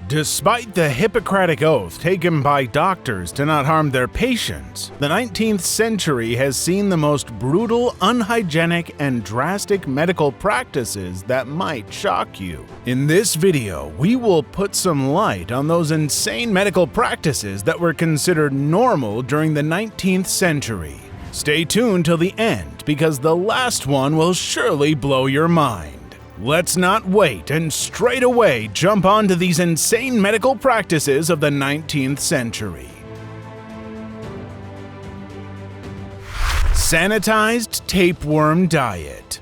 Despite the Hippocratic oath taken by doctors to not harm their patients, the 19th century has seen the most brutal, unhygienic, and drastic medical practices that might shock you. In this video, we will put some light on those insane medical practices that were considered normal during the 19th century. Stay tuned till the end because the last one will surely blow your mind. Let's not wait and straight away jump onto these insane medical practices of the 19th century. Sanitized tapeworm diet.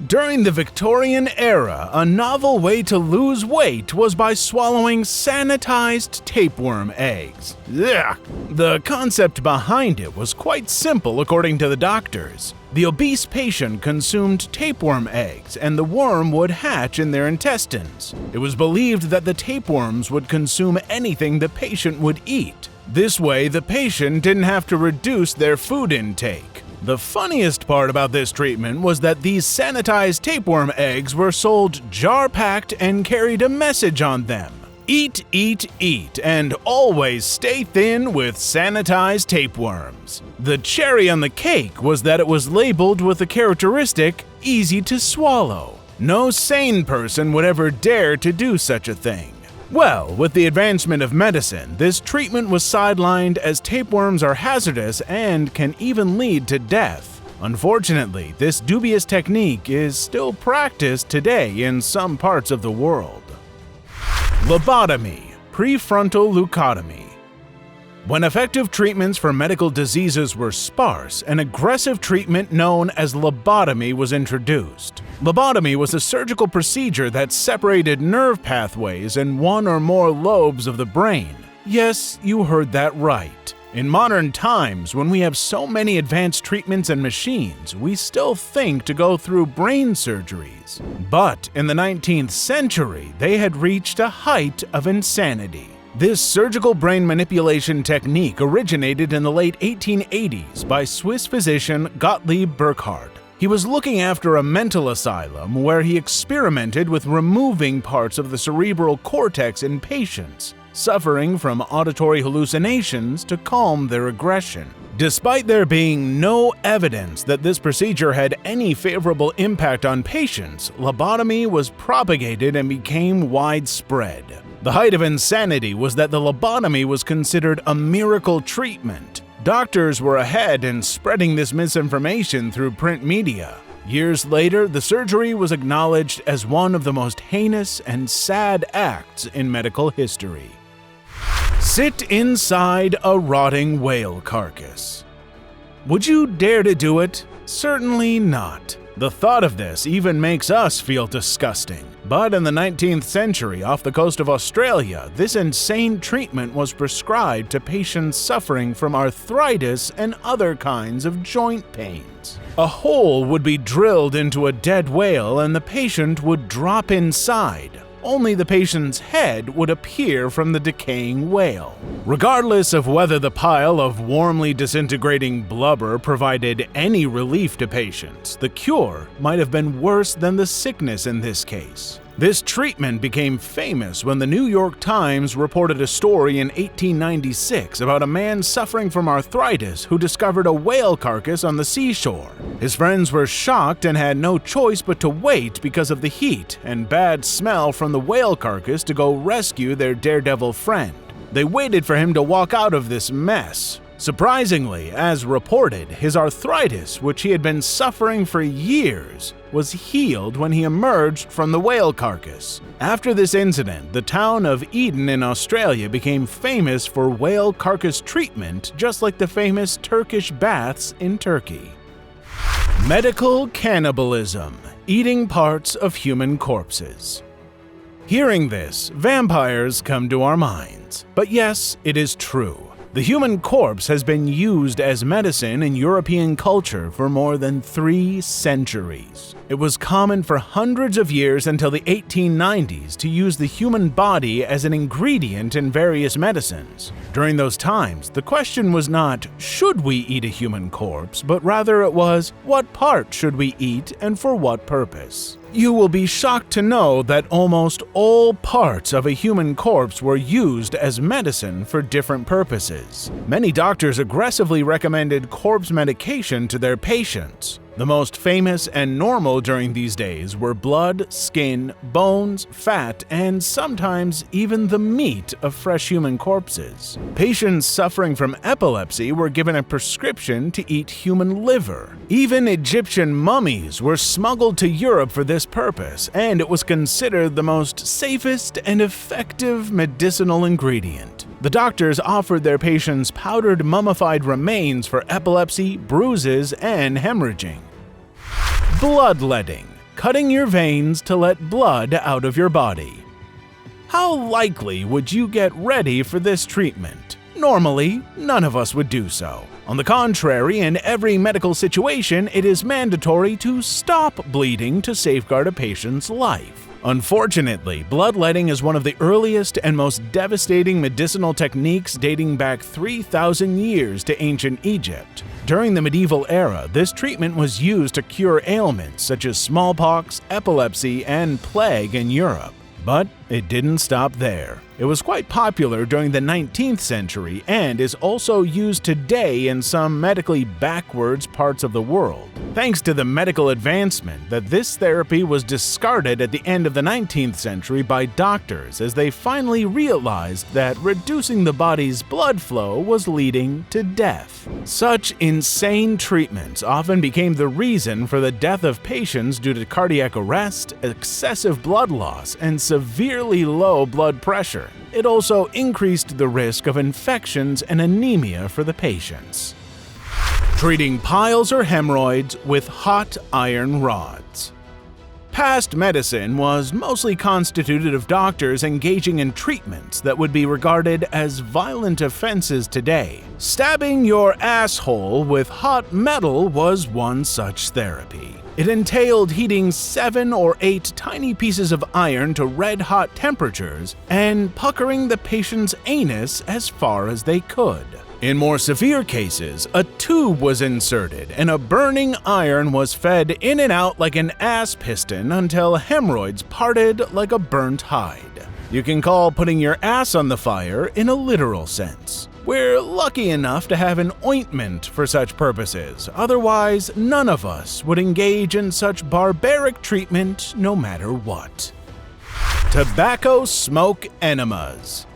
During the Victorian era, a novel way to lose weight was by swallowing sanitized tapeworm eggs. Ugh. The concept behind it was quite simple according to the doctors. The obese patient consumed tapeworm eggs and the worm would hatch in their intestines. It was believed that the tapeworms would consume anything the patient would eat. This way, the patient didn't have to reduce their food intake. The funniest part about this treatment was that these sanitized tapeworm eggs were sold jar-packed and carried a message on them. Eat, eat, eat, and always stay thin with sanitized tapeworms. The cherry on the cake was that it was labeled with the characteristic, easy to swallow. No sane person would ever dare to do such a thing. Well, with the advancement of medicine, this treatment was sidelined as tapeworms are hazardous and can even lead to death. Unfortunately, this dubious technique is still practiced today in some parts of the world. Lobotomy, prefrontal leucotomy. When effective treatments for medical diseases were sparse, an aggressive treatment known as lobotomy was introduced. Lobotomy was a surgical procedure that separated nerve pathways in one or more lobes of the brain. Yes, you heard that right. In modern times, when we have so many advanced treatments and machines, we still think to go through brain surgeries. But in the 19th century, they had reached a height of insanity. This surgical brain manipulation technique originated in the late 1880s by Swiss physician Gottlieb BURKHARDT. He was looking after a mental asylum where he experimented with removing parts of the cerebral cortex in patients suffering from auditory hallucinations to calm their aggression. Despite there being no evidence that this procedure had any favorable impact on patients, lobotomy was propagated and became widespread. The height of insanity was that the lobotomy was considered a miracle treatment. Doctors were ahead in spreading this misinformation through print media. Years later, the surgery was acknowledged as one of the most heinous and sad acts in medical history. Sit inside a rotting whale carcass. Would you dare to do it? Certainly not. The thought of this even makes us feel disgusting. But in the 19th century, off the coast of Australia, this insane treatment was prescribed to patients suffering from arthritis and other kinds of joint pains. A hole would be drilled into a dead whale and the patient would drop inside. Only the patient's head would appear from the decaying whale. Regardless of whether the pile of warmly disintegrating blubber provided any relief to patients, the cure might have been worse than the sickness in this case. This treatment became famous when the New York Times reported a story in 1896 about a man suffering from arthritis who discovered a whale carcass on the seashore. His friends were shocked and had no choice but to wait because of the heat and bad smell from the whale carcass to go rescue their daredevil friend. They waited for him to walk out of this mess. Surprisingly, as reported, his arthritis, which he had been suffering for years, was healed when he emerged from the whale carcass. After this incident, the town of Eden in Australia became famous for whale carcass treatment, just like the famous Turkish baths in Turkey. Medical cannibalism, eating parts of human corpses. Hearing this, vampires come to our minds. But yes, it is true. The human corpse has been used as medicine in European culture for more than 3 centuries. It was common for hundreds of years until the 1890s to use the human body as an ingredient in various medicines. During those times, the question was not, should we eat a human corpse, but rather it was, what part should we eat and for what purpose? You will be shocked to know that almost all parts of a human corpse were used as medicine for different purposes. Many doctors aggressively recommended corpse medication to their patients. The most famous and normal during these days were blood, skin, bones, fat, and sometimes even the meat of fresh human corpses. Patients suffering from epilepsy were given a prescription to eat human liver. Even Egyptian mummies were smuggled to Europe for this purpose, and it was considered the most safest and effective medicinal ingredient. The doctors offered their patients powdered mummified remains for epilepsy, bruises, and hemorrhaging. Bloodletting, cutting your veins to let blood out of your body. How likely would you get ready for this treatment? Normally, none of us would do so. On the contrary, in every medical situation, it is mandatory to stop bleeding to safeguard a patient's life. Unfortunately, bloodletting is one of the earliest and most devastating medicinal techniques dating back 3,000 years to ancient Egypt. During the medieval era, this treatment was used to cure ailments such as smallpox, epilepsy, and plague in Europe. But it didn't stop there. It was quite popular during the 19th century and is also used today in some medically backwards parts of the world. Thanks to the medical advancement that this therapy was discarded at the end of the 19th century by doctors as they finally realized that reducing the body's blood flow was leading to death. Such insane treatments often became the reason for the death of patients due to cardiac arrest, excessive blood loss, and severely low blood pressure. It also increased the risk of infections and anemia for the patients. Treating piles or hemorrhoids with hot iron rods. Past medicine was mostly constituted of doctors engaging in treatments that would be regarded as violent offenses today. Stabbing your asshole with hot metal was one such therapy. It entailed heating 7 or 8 tiny pieces of iron to red-hot temperatures and puckering the patient's anus as far as they could. In more severe cases, a tube was inserted and a burning iron was fed in and out like an ass piston until hemorrhoids parted like a burnt hide. You can call putting your ass on the fire in a literal sense. We're lucky enough to have an ointment for such purposes, otherwise none of us would engage in such barbaric treatment no matter what. Tobacco smoke enemas.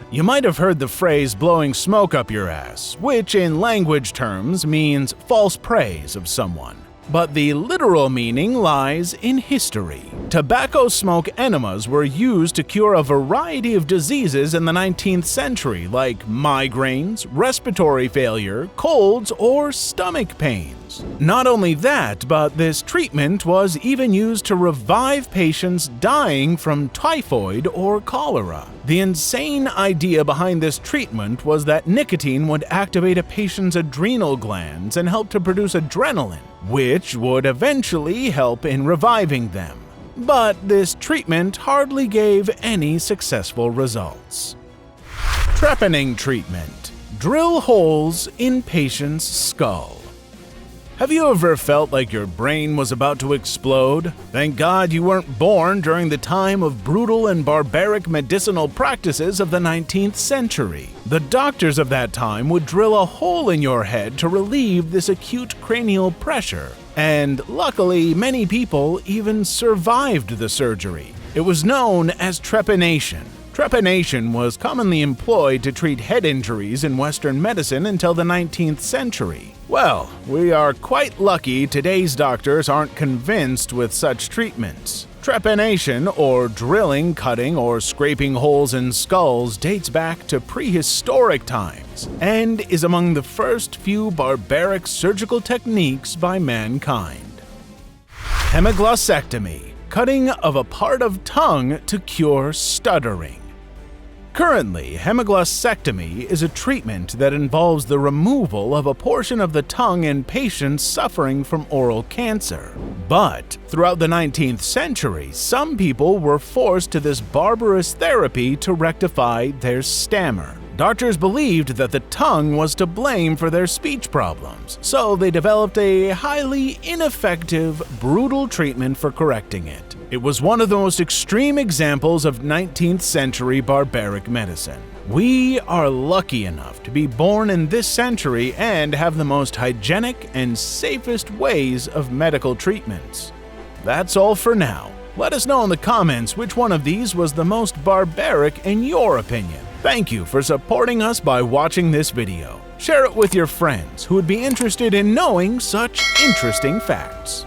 You might have heard the phrase blowing smoke up your ass, which in language terms means false praise of someone. But the literal meaning lies in history. Tobacco smoke enemas were used to cure a variety of diseases in the 19th century, like migraines, respiratory failure, colds, or stomach pains. Not only that, but this treatment was even used to revive patients dying from typhoid or cholera. The insane idea behind this treatment was that nicotine would activate a patient's adrenal glands and help to produce adrenaline, which would eventually help in reviving them. But this treatment hardly gave any successful results. Trepanning treatment. Drill holes in patient's skull. Have you ever felt like your brain was about to explode? Thank God you weren't born during the time of brutal and barbaric medicinal practices of the 19th century. The doctors of that time would drill a hole in your head to relieve this acute cranial pressure. And luckily, many people even survived the surgery. It was known as trepanation. Trepanation was commonly employed to treat head injuries in Western medicine until the 19th century. Well, we are quite lucky today's doctors aren't convinced with such treatments. Trepanation, or drilling, cutting, or scraping holes in skulls, dates back to prehistoric times and is among the first few barbaric surgical techniques by mankind. Hemoglossectomy, cutting of a part of tongue to cure stuttering. Currently, hemoglossectomy is a treatment that involves the removal of a portion of the tongue in patients suffering from oral cancer. But throughout the 19th century, some people were forced to this barbarous therapy to rectify their stammer. Doctors believed that the tongue was to blame for their speech problems, so they developed a highly ineffective, brutal treatment for correcting it. It was one of the most extreme examples of 19th century barbaric medicine. We are lucky enough to be born in this century and have the most hygienic and safest ways of medical treatments. That's all for now. Let us know in the comments which one of these was the most barbaric in your opinion. Thank you for supporting us by watching this video. Share it with your friends who would be interested in knowing such interesting facts.